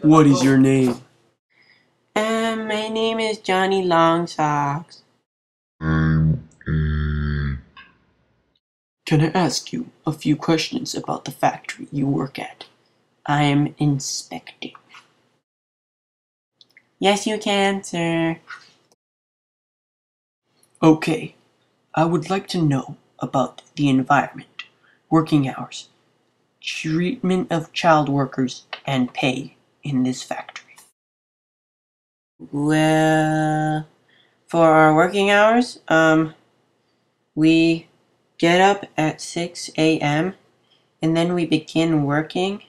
What is your name? My name is Johnny Longsocks. Can I ask you a few questions about the factory you work at? I am inspecting. Yes, you can, sir. Okay, I would like to know about the environment, working hours, treatment of child workers, and pay in this factory. Well, for our working hours, we get up at 6 a.m. and then we begin working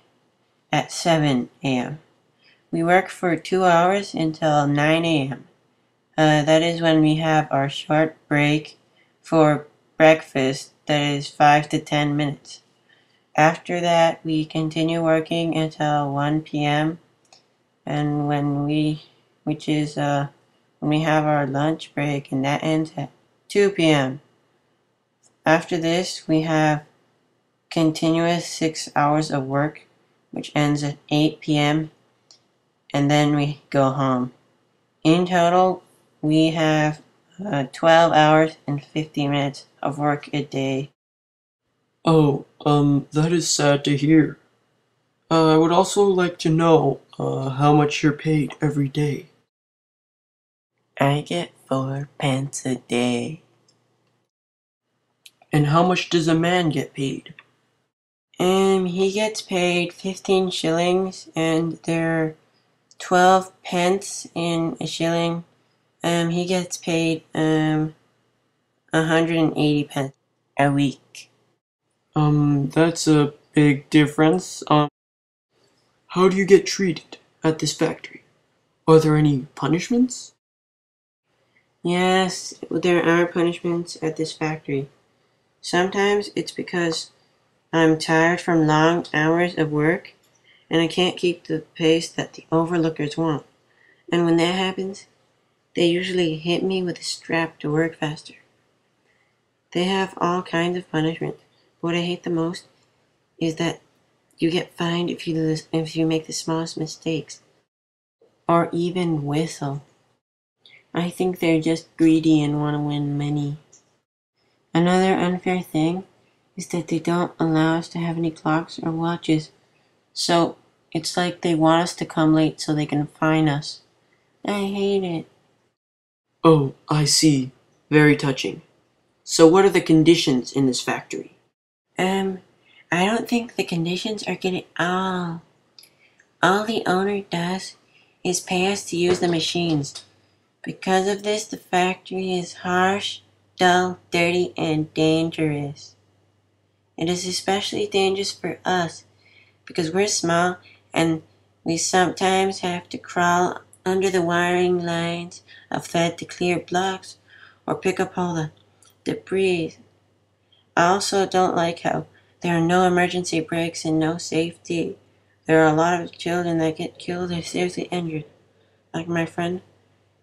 at 7 a.m. We work for 2 hours until 9 a.m. That is when we have our short break for breakfast, that is 5 to 10 minutes. After that, we continue working until 1 p.m. and which is when we have our lunch break, and that ends at 2 p.m. After this, we have continuous 6 hours of work, which ends at 8 p.m. and then we go home. In total, we have 12 hours and 50 minutes of work a day. Oh, that is sad to hear. I would also like to know, how much you're paid every day. I get 4 pence a day. And how much does a man get paid? He gets paid 15 shillings, and there are 12 pence in a shilling. He gets paid 180 pence a week. That's a big difference. How do you get treated at this factory? Are there any punishments? Yes, there are punishments at this factory. Sometimes it's because I'm tired from long hours of work and I can't keep the pace that the overlookers want. And when that happens, they usually hit me with a strap to work faster. They have all kinds of punishment. What I hate the most is that you get fined if you make the smallest mistakes or even whistle. I think they're just greedy and want to win money. Another unfair thing is that they don't allow us to have any clocks or watches. So it's like they want us to come late so they can fine us. I hate it. Oh, I see. Very touching. So what are the conditions in this factory? Um, I don't think the conditions are good at all. All the owner does is pay us to use the machines. Because of this, the factory is harsh, dull, dirty, and dangerous. It is especially dangerous for us because we're small and we sometimes have to crawl under the wiring lines of fed to clear blocks or pick up all the debris. I also don't like how there are no emergency brakes and no safety. There are a lot of children that get killed or seriously injured. Like my friend,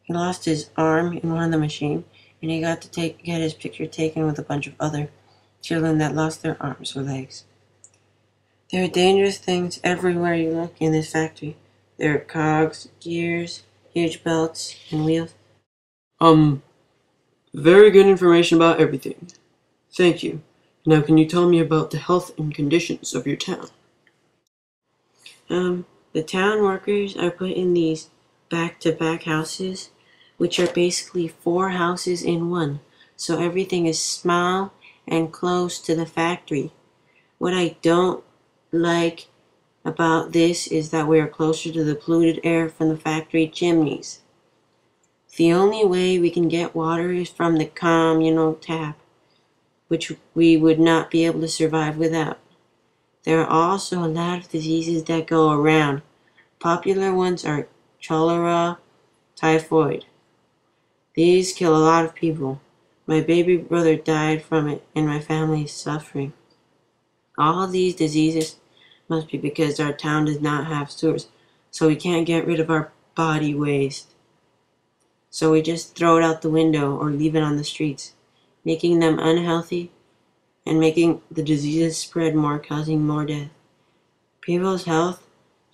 he lost his arm in one of the machines, and he got to get his picture taken with a bunch of other children that lost their arms or legs. There are dangerous things everywhere you look in this factory. There are cogs, gears, huge belts, and wheels. Um, Very good information about everything. Thank you. Now can you tell me about the health and conditions of your town? The town workers are put in these back-to-back houses, which are basically 4 houses in one. So everything is small and close to the factory. What I don't like about this is that we are closer to the polluted air from the factory chimneys. The only way we can get water is from the communal tap, which we would not be able to survive without. There are also a lot of diseases that go around. Popular ones are cholera, typhoid. These kill a lot of people. My baby brother died from it, and my family is suffering. All of these diseases must be because our town does not have sewers, so we can't get rid of our body waste. So we just throw it out the window or leave it on the streets, making them unhealthy and making the diseases spread more, causing more death. People's health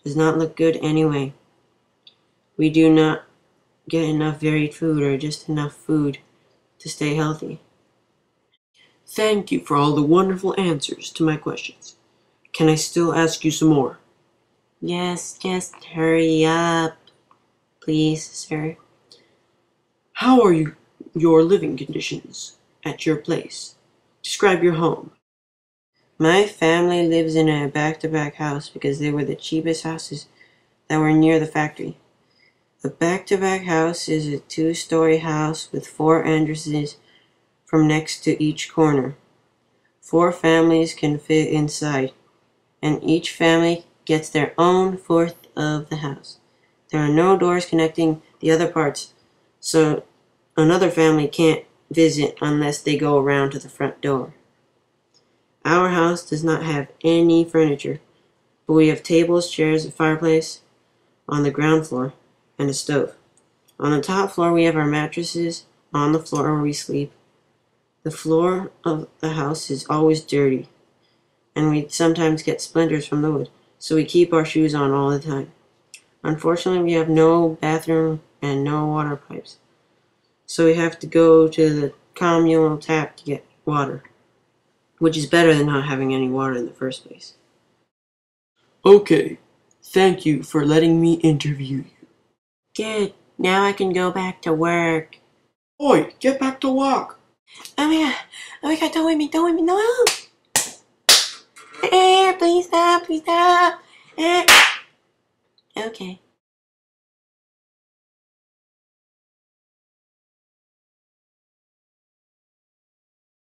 does not look good anyway. We do not get enough varied food or just enough food to stay healthy. Thank you for all the wonderful answers to my questions. Can I still ask you some more? Yes, just hurry up, please, sir. How are your living conditions at your place? Describe your home. My family lives in a back-to-back house because they were the cheapest houses that were near the factory. A back-to-back house is a 2-story house with 4 entrances from next to each corner. 4 families can fit inside, and each family gets their own fourth of the house. There are no doors connecting the other parts, so another family can't visit unless they go around to the front door. Our house does not have any furniture, but we have tables, chairs, a fireplace on the ground floor, and a stove. On the top floor we have our mattresses on the floor where we sleep. The floor of the house is always dirty, and we sometimes get splinters from the wood, so we keep our shoes on all the time. Unfortunately, we have no bathroom and no water pipes, so we have to go to the communal tap to get water, which is better than not having any water in the first place. Okay, thank you for letting me interview you. Good. Now I can go back to work. Oi, get back to work. Oh my god, don't wait me, no! Please stop. Okay.